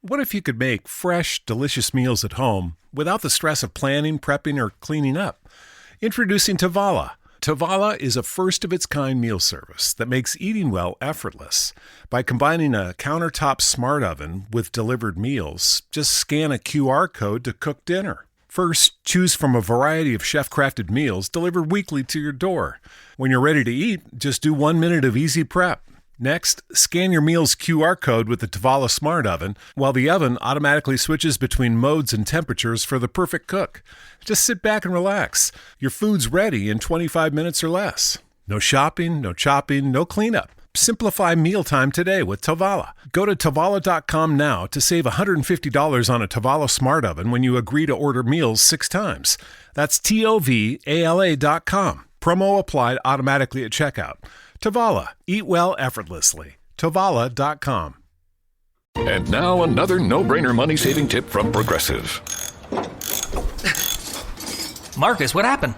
What if you could make fresh, delicious meals at home without the stress of planning, prepping, or cleaning up? Introducing Tavala. Tavala is a first-of-its-kind meal service that makes eating well effortless. By combining a countertop smart oven with delivered meals, just scan a QR code to cook dinner. First, choose from a variety of chef-crafted meals delivered weekly to your door. When you're ready to eat, just do 1 minute of easy prep. Next, scan your meal's QR code with the Tavala Smart Oven, while the oven automatically switches between modes and temperatures for the perfect cook. Just sit back and relax. Your food's ready in 25 minutes or less. No shopping, no chopping, no cleanup. Simplify mealtime today with Tavala. Go to Tavala.com now to save $150 on a Tavala Smart Oven when you agree to order meals 6 times. That's Tovala.com. Promo applied automatically at checkout. Tavala. Eat well effortlessly. Tavala.com. And now another no-brainer money-saving tip from Progressive. Marcus, what happened?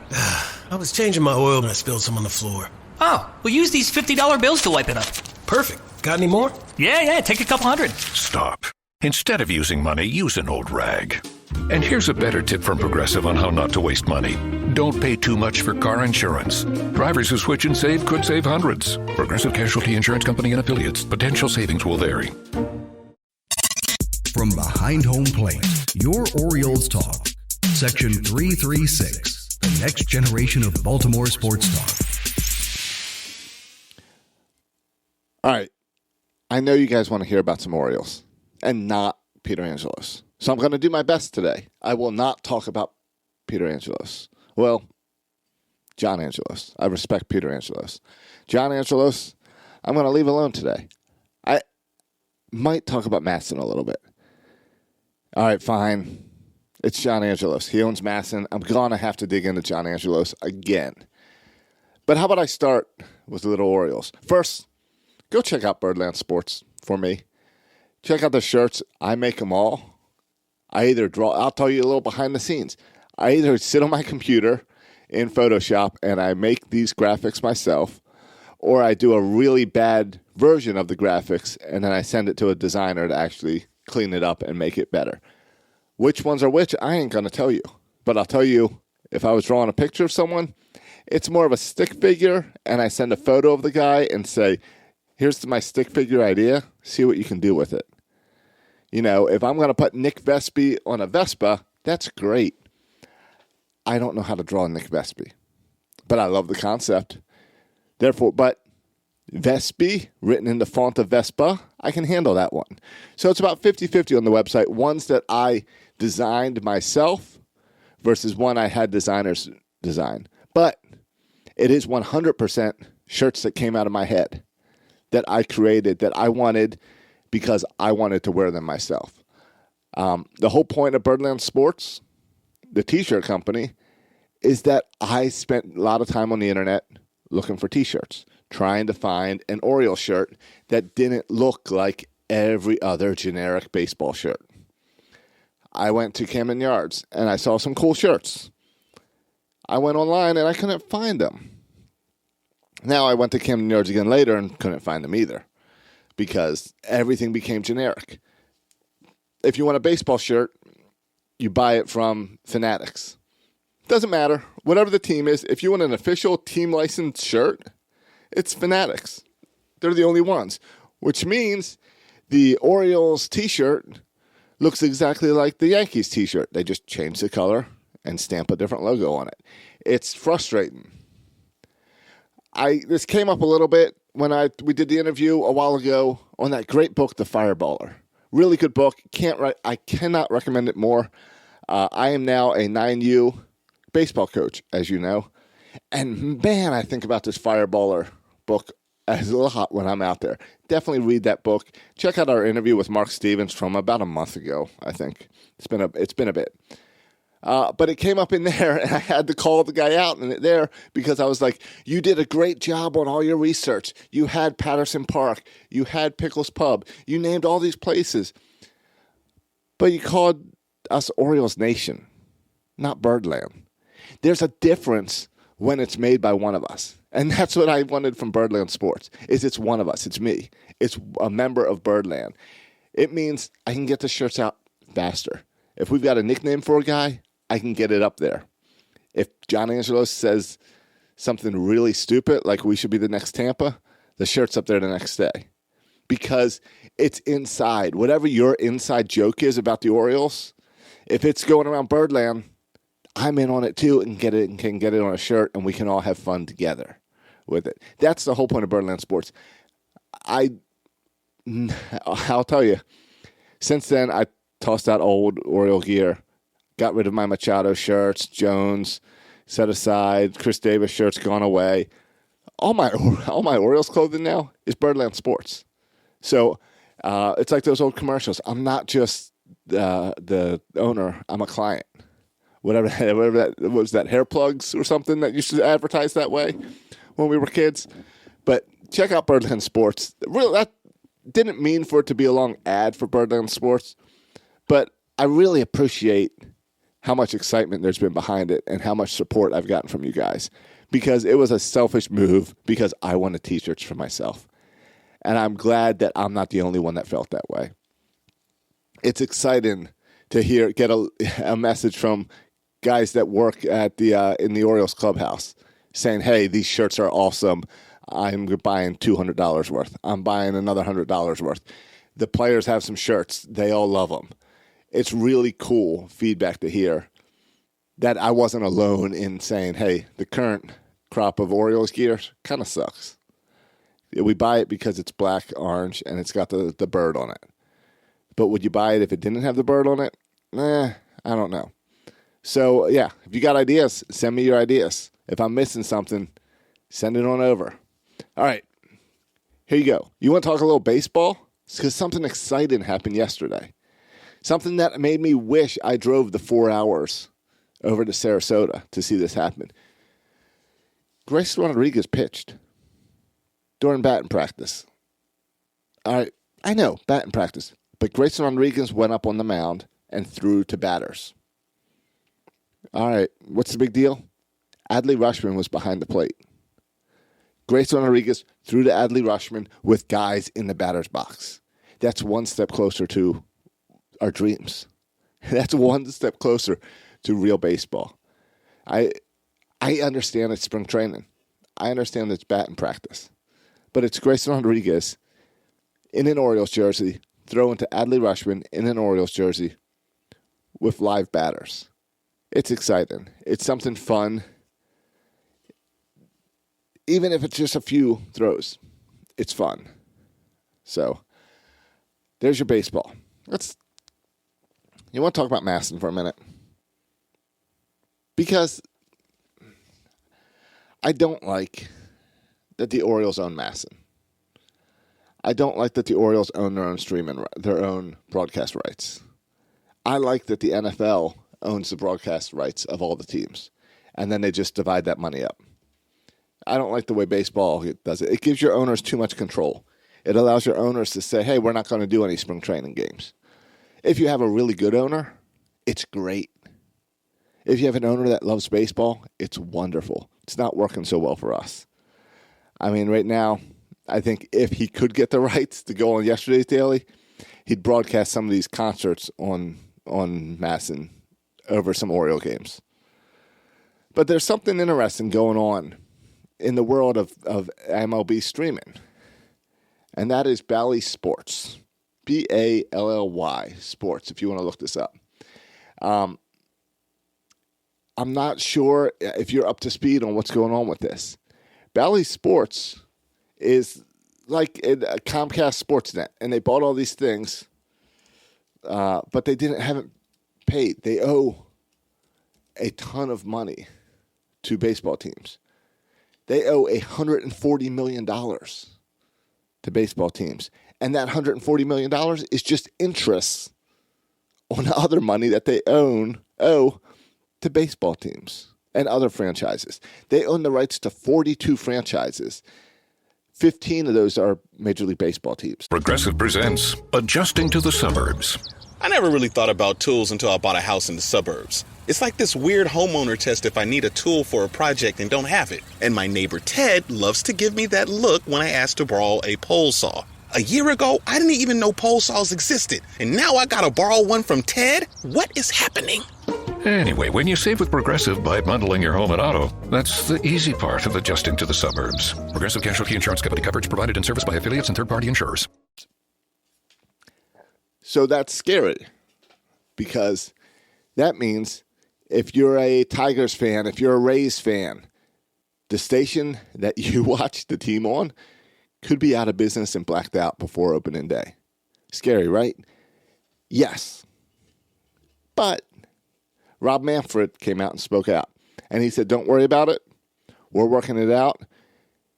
I was changing my oil and I spilled some on the floor. Oh, well, use these $50 bills to wipe it up. Perfect. Got any more? Yeah, take a couple hundred. Stop. Instead of using money, use an old rag. And here's a better tip from Progressive on how not to waste money. Don't pay too much for car insurance. Drivers who switch and save could save hundreds. Progressive Casualty Insurance Company and Affiliates. Potential savings will vary. From behind home plate, your Orioles talk. Section 336, the next generation of Baltimore sports talk. All right. I know you guys want to hear about some Orioles and not Peter Angelos. So I'm going to do my best today. I will not talk about Peter Angelos. Well, John Angelos. I respect Peter Angelos. John Angelos, I'm going to leave alone today. I might talk about Masson a little bit. All right, fine. It's John Angelos. He owns Masson. I'm going to have to dig into John Angelos again. But how about I start with the little Orioles? First, go check out Birdland Sports for me. Check out the shirts. I make them all. I either draw, I'll tell you a little behind the scenes. I either sit on my computer in Photoshop and I make these graphics myself, or I do a really bad version of the graphics and then I send it to a designer to actually clean it up and make it better. Which ones are which, I ain't going to tell you. But I'll tell you, if I was drawing a picture of someone, it's more of a stick figure, and I send a photo of the guy and say, here's my stick figure idea. See what you can do with it. You know, if I'm going to put Nick Vespi on a Vespa, that's great. I don't know how to draw Nick Vespi, but I love the concept. Therefore, but Vespi, written in the font of Vespa, I can handle that one. So it's about 50-50 on the website. Ones that I designed myself versus one I had designers design. But it is 100% shirts that came out of my head that I created that I wanted because I wanted to wear them myself. The whole point of Birdland Sports, the t-shirt company, is that I spent a lot of time on the internet looking for t-shirts, trying to find an Orioles shirt that didn't look like every other generic baseball shirt. I went to Camden Yards and I saw some cool shirts. I went online and I couldn't find them. Now I went to Camden Yards again later and couldn't find them either because everything became generic. If you want a baseball shirt, you buy it from Fanatics. Doesn't matter. Whatever the team is, if you want an official team licensed shirt, it's Fanatics. They're the only ones, which means the Orioles t-shirt looks exactly like the Yankees t-shirt. They just change the color and stamp a different logo on it. It's frustrating. This came up a little bit when we did the interview a while ago on that great book, The Fireballer. Really good book. I cannot recommend it more. I am now a 9U baseball coach, as you know. And man, I think about this Fireballer book as a lot when I'm out there. Definitely read that book. Check out our interview with Mark Stevens from about a month ago, I think. It's been a bit. But it came up in there, and I had to call the guy out in there because I was like, you did a great job on all your research. You had Patterson Park. You had Pickles Pub. You named all these places. But you called us Orioles Nation, not Birdland. There's a difference when it's made by one of us. And that's what I wanted from Birdland Sports, is it's one of us. It's me. It's a member of Birdland. It means I can get the shirts out faster. If we've got a nickname for a guy, I can get it up there. If John Angelos says something really stupid, like we should be the next Tampa, the shirt's up there the next day. Because it's inside. Whatever your inside joke is about the Orioles, if it's going around Birdland, I'm in on it too and can get it on a shirt, and we can all have fun together with it. That's the whole point of Birdland Sports. I'll tell you, since then I tossed out old Oriole gear, got rid of my Machado shirts, Jones set aside, Chris Davis shirts gone away. All my Orioles clothing now is Birdland Sports. So it's like those old commercials. I'm not just the owner. I'm a client. Whatever that was, that hair plugs or something that used to advertise that way when we were kids. But check out Birdland Sports. Really, that didn't mean for it to be a long ad for Birdland Sports, but I really appreciate how much excitement there's been behind it and how much support I've gotten from you guys, because it was a selfish move because I wanted T-shirts for myself. And I'm glad that I'm not the only one that felt that way. It's exciting to get a message from guys that work at in the Orioles clubhouse saying, hey, these shirts are awesome. I'm buying $200 worth. I'm buying another $100 worth. The players have some shirts. They all love them. It's really cool feedback to hear that I wasn't alone in saying, hey, the current crop of Orioles gear kind of sucks. We buy it because it's black, orange, and it's got the bird on it. But would you buy it if it didn't have the bird on it? I don't know. So, yeah, if you got ideas, send me your ideas. If I'm missing something, send it on over. All right, here you go. You want to talk a little baseball? It's because something exciting happened yesterday. Something that made me wish I drove the 4 hours over to Sarasota to see this happen. Grayson Rodriguez pitched during batting practice. All right, I know, batting practice. But Grayson Rodriguez went up on the mound and threw to batters. All right, what's the big deal? Adley Rutschman was behind the plate. Grayson Rodriguez threw to Adley Rutschman with guys in the batter's box. That's one step closer to our dreams. That's one step closer to real baseball. I understand it's spring training. I understand it's batting practice. But it's Grayson Rodriguez in an Orioles jersey throwing to Adley Rutschman in an Orioles jersey with live batters. It's exciting. It's something fun. Even if it's just a few throws, it's fun. So, there's your baseball. You want to talk about Masson for a minute? Because I don't like that the Orioles own Masson. I don't like that the Orioles own their own broadcast rights. I like that the NFL owns the broadcast rights of all the teams, and then they just divide that money up. I don't like the way baseball does it. It gives your owners too much control. It allows your owners to say, hey, we're not going to do any spring training games. If you have a really good owner, it's great. If you have an owner that loves baseball, it's wonderful. It's not working so well for us. I mean, right now, I think if he could get the rights to go on yesterday's Daily, he'd broadcast some of these concerts on Masson over some Oriole games. But there's something interesting going on in the world of MLB streaming, and that is Bally Sports. Bally Sports, if you want to look this up. I'm not sure if you're up to speed on what's going on with this. Bally Sports is like a Comcast Sportsnet, and they bought all these things, but they haven't paid. They owe a ton of money to baseball teams. They owe $140 million to baseball teams. And that $140 million is just interest on other money that they owe to baseball teams and other franchises. They own the rights to 42 franchises. 15 of those are Major League Baseball teams. Progressive presents Adjusting to the Suburbs. I never really thought about tools until I bought a house in the suburbs. It's like this weird homeowner test if I need a tool for a project and don't have it. And my neighbor Ted loves to give me that look when I ask to borrow a pole saw. A year ago, I didn't even know pole saws existed. And now I gotta borrow one from Ted? What is happening? Anyway, when you save with Progressive by bundling your home and auto, that's the easy part of adjusting to the suburbs. Progressive Casualty Insurance Company coverage provided and serviced by affiliates and third-party insurers. So that's scary because that means if you're a Tigers fan, if you're a Rays fan, the station that you watch the team on could be out of business and blacked out before opening day. Scary, right? Yes. But Rob Manfred came out and spoke out. And he said, don't worry about it. We're working it out.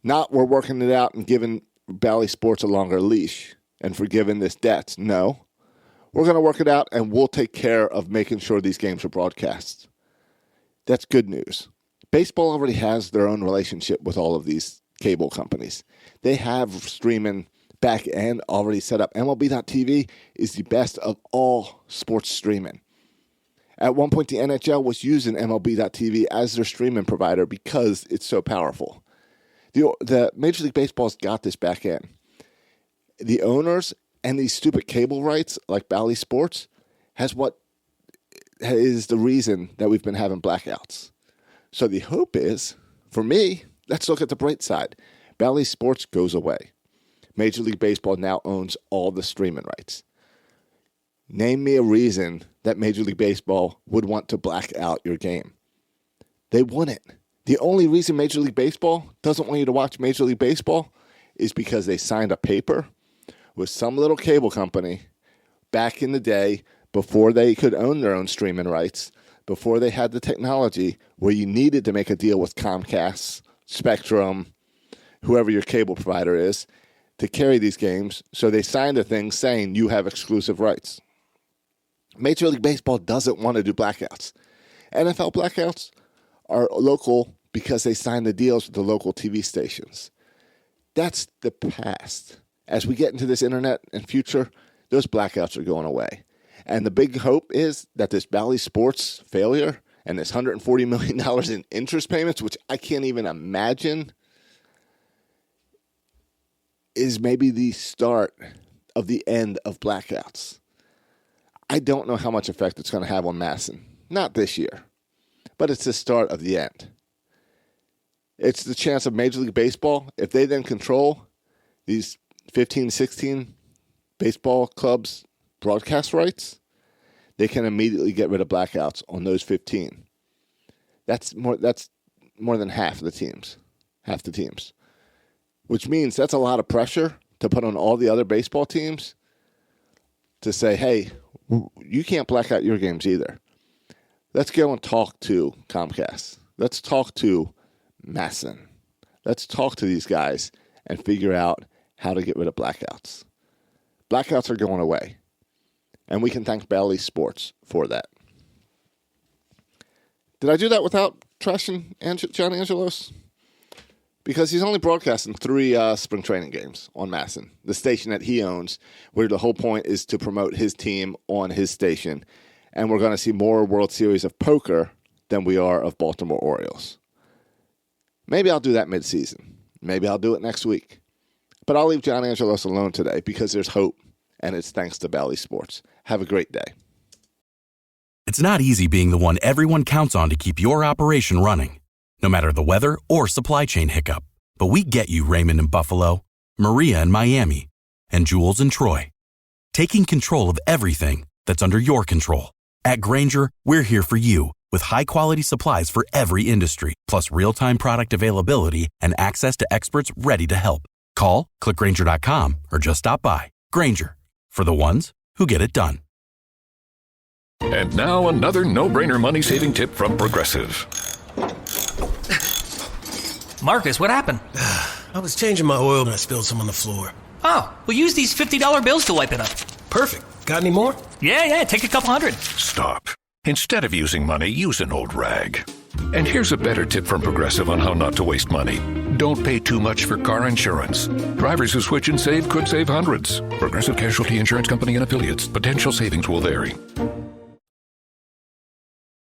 Not we're working it out and giving Bally Sports a longer leash and forgiving this debt. No. We're going to work it out, and we'll take care of making sure these games are broadcast. That's good news. Baseball already has their own relationship with all of these cable companies. They have streaming back end already set up. MLB.TV is the best of all sports streaming. At one point, the NHL was using MLB.TV as their streaming provider because it's so powerful. The Major League Baseball's got this back end. The owners and these stupid cable rights like Bally Sports has what is the reason that we've been having blackouts. So the hope is, for me, let's look at the bright side. Bally Sports goes away. Major League Baseball now owns all the streaming rights. Name me a reason that Major League Baseball would want to black out your game. They wouldn't. The only reason Major League Baseball doesn't want you to watch Major League Baseball is because they signed a paper with some little cable company back in the day before they could own their own streaming rights, before they had the technology where you needed to make a deal with Comcast, Spectrum, whoever your cable provider is, to carry these games. So they signed a thing saying you have exclusive rights. Major League Baseball doesn't want to do blackouts. NFL blackouts are local because they signed the deals with the local TV stations. That's the past. As we get into this internet and future, those blackouts are going away. And the big hope is that this Bally Sports failure and this $140 million in interest payments, which I can't even imagine, is maybe the start of the end of blackouts. I don't know how much effect it's going to have on Masson. Not this year. But it's the start of the end. It's the chance of Major League Baseball, if they then control these 15, 16 baseball clubs' broadcast rights, they can immediately get rid of blackouts on those 15. That's more than half the teams. Which means that's a lot of pressure to put on all the other baseball teams to say, hey, you can't black out your games either. Let's go and talk to Comcast. Let's talk to Masson. Let's talk to these guys and figure out how to get rid of blackouts. Blackouts are going away. And we can thank Bally Sports for that. Did I do that without trashing John Angelos? Because he's only broadcasting 3 spring training games on Masson, the station that he owns, where the whole point is to promote his team on his station. And we're going to see more World Series of poker than we are of Baltimore Orioles. Maybe I'll do that midseason. Maybe I'll do it next week. But I'll leave John Angelos alone today because there's hope, and it's thanks to Bally Sports. Have a great day. It's not easy being the one everyone counts on to keep your operation running, no matter the weather or supply chain hiccup. But we get you, Raymond in Buffalo, Maria in Miami, and Jules in Troy. Taking control of everything that's under your control. At Grainger, we're here for you with high-quality supplies for every industry, plus real-time product availability and access to experts ready to help. Call, click Grainger.com, or just stop by. Grainger, for the ones who get it done. And now another no-brainer money-saving tip from Progressive. Marcus, what happened? I was changing my oil and I spilled some on the floor. Oh, we'll use these $50 bills to wipe it up. Perfect. Got any more? Yeah, take a couple hundred. Stop. Instead of using money, use an old rag. And here's a better tip from Progressive on how not to waste money. Don't pay too much for car insurance. Drivers who switch and save could save hundreds. Progressive Casualty Insurance Company and affiliates. Potential savings will vary.